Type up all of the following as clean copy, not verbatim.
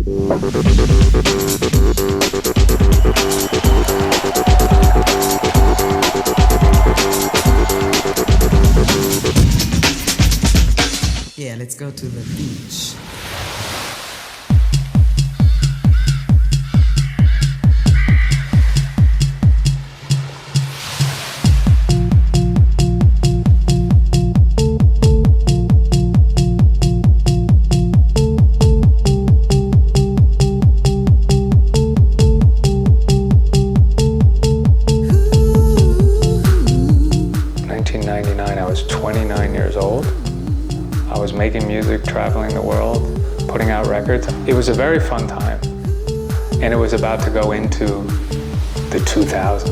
Yeah, let's go to the beach. Making music, traveling the world, putting out records. It was a very fun time, and it was about to go into the 2000s.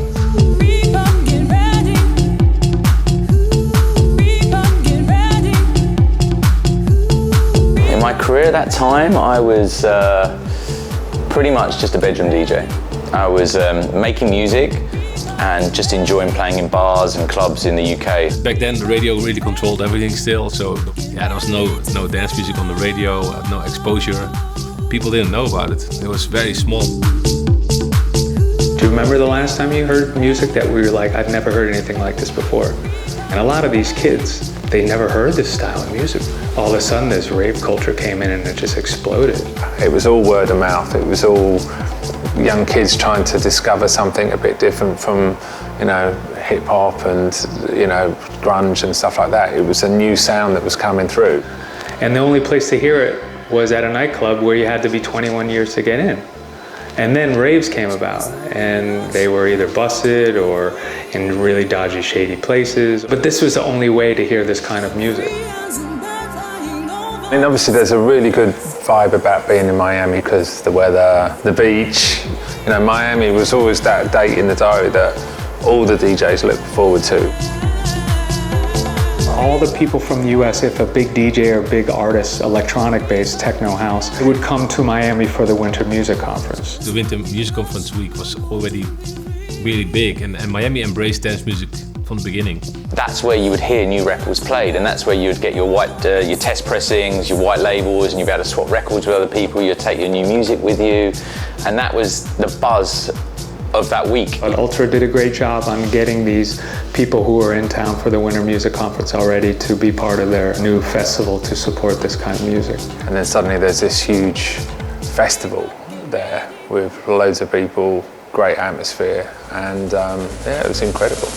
In my career at that time, I was pretty much just a bedroom DJ. I was making music and just enjoying playing in bars and clubs in the UK. Back then, the radio really controlled everything still, so yeah, there was no dance music on the radio, no exposure. People didn't know about it. It was very small. Do you remember the last time you heard music that we were like, I've never heard anything like this before? And a lot of these kids, they never heard this style of music. All of a sudden, this rave culture came in and it just exploded. It was all word of mouth. It was all young kids trying to discover something a bit different from, you know, hip hop and, you know, grunge and stuff like that. It was a new sound that was coming through. And the only place to hear it was at a nightclub where you had to be 21 years to get in. And then raves came about, and they were either busted or in really dodgy, shady places. But this was the only way to hear this kind of music. I mean, obviously there's a really good vibe about being in Miami because the weather, the beach. You know, Miami was always that date in the diary that all the DJs look forward to. All the people from the US, if a big DJ or big artist, electronic-based techno house, they would come to Miami for the Winter Music Conference. The Winter Music Conference week was already really big, and Miami embraced dance music from the beginning. That's where you would hear new records played, and that's where you would get your your test pressings, your white labels, and you'd be able to swap records with other people. You'd take your new music with you, and that was the buzz of that week. But Ultra did a great job on getting these people who were in town for the Winter Music Conference already to be part of their new festival to support this kind of music. And then suddenly there's this huge festival there with loads of people, great atmosphere, and yeah, it was incredible.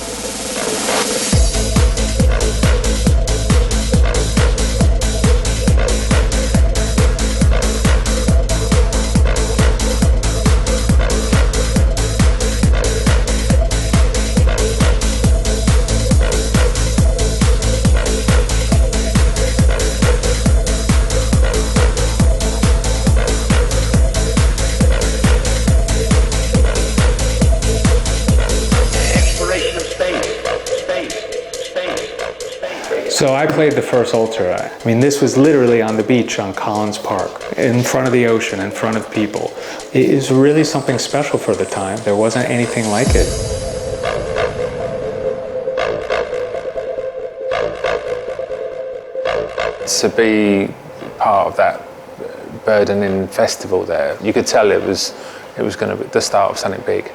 So I played the first Ultra. I mean, this was literally on the beach on Collins Park, in front of the ocean, in front of people. It is really something special for the time. There wasn't anything like it. To be part of that burdening festival there, you could tell it was going to be the start of something big.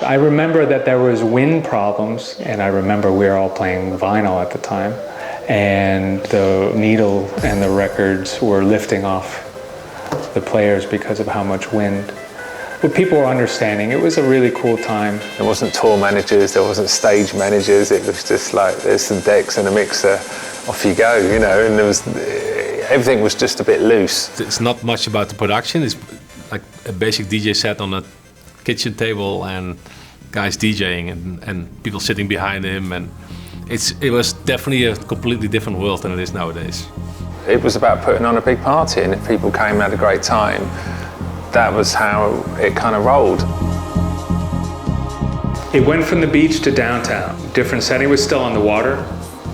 I remember that there was wind problems, and I remember we were all playing vinyl at the time, and the needle and the records were lifting off the players because of how much wind. But people were understanding. It was a really cool time. There wasn't tour managers, there wasn't stage managers, it was just like, there's some decks and a mixer, off you go, you know, and everything was just a bit loose. It's not much about the production, it's like a basic DJ set on a kitchen table and guys DJing and people sitting behind him, and it was definitely a completely different world than it is nowadays. It was about putting on a big party, and if people came and had a great time, that was how it kind of rolled. It went from the beach to downtown. Different setting. It was still on the water,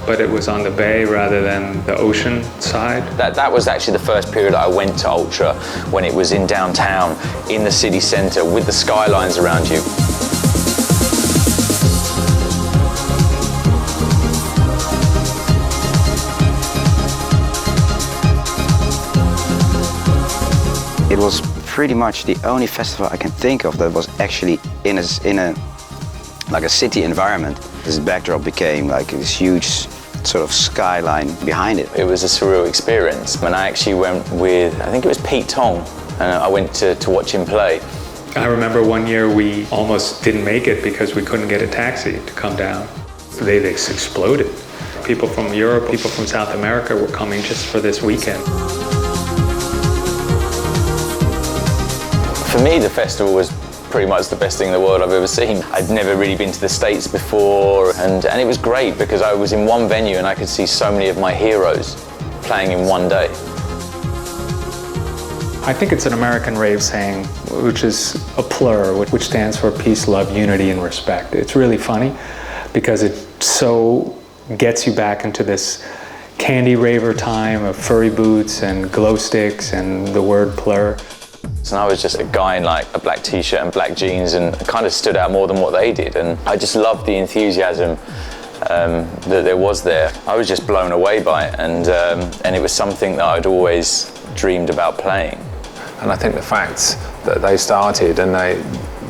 but it was on the bay rather than the ocean side. That was actually the first period I went to Ultra, when it was in downtown, in the city centre, with the skylines around you. It was pretty much the only festival I can think of that was actually in a like a city environment. This backdrop became like this huge sort of skyline behind it. It was a surreal experience. And I actually went with, I think it was Pete Tong, and I went to watch him play. I remember one year we almost didn't make it because we couldn't get a taxi to come down. They just exploded. People from Europe, people from South America were coming just for this weekend. For me, the festival was pretty much the best thing in the world I've ever seen. I'd never really been to the States before, and it was great because I was in one venue and I could see so many of my heroes playing in one day. I think it's an American rave saying, which is a plur, which stands for peace, love, unity, and respect. It's really funny because it so gets you back into this candy raver time of furry boots and glow sticks and the word plur. And I was just a guy in like a black t-shirt and black jeans, and I kind of stood out more than what they did. And I just loved the enthusiasm that there was there. I was just blown away by it, and it was something that I'd always dreamed about playing. And I think the fact that they started and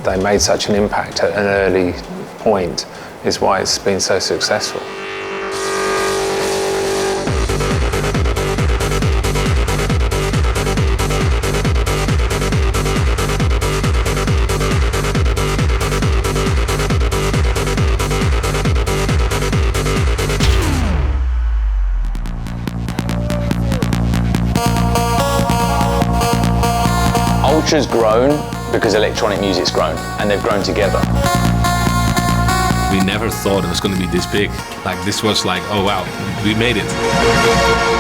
they made such an impact at an early point is why it's been so successful. Ultra's grown because electronic music's grown, and they've grown together. We never thought it was going to be this big. Like, this was like, oh wow, we made it.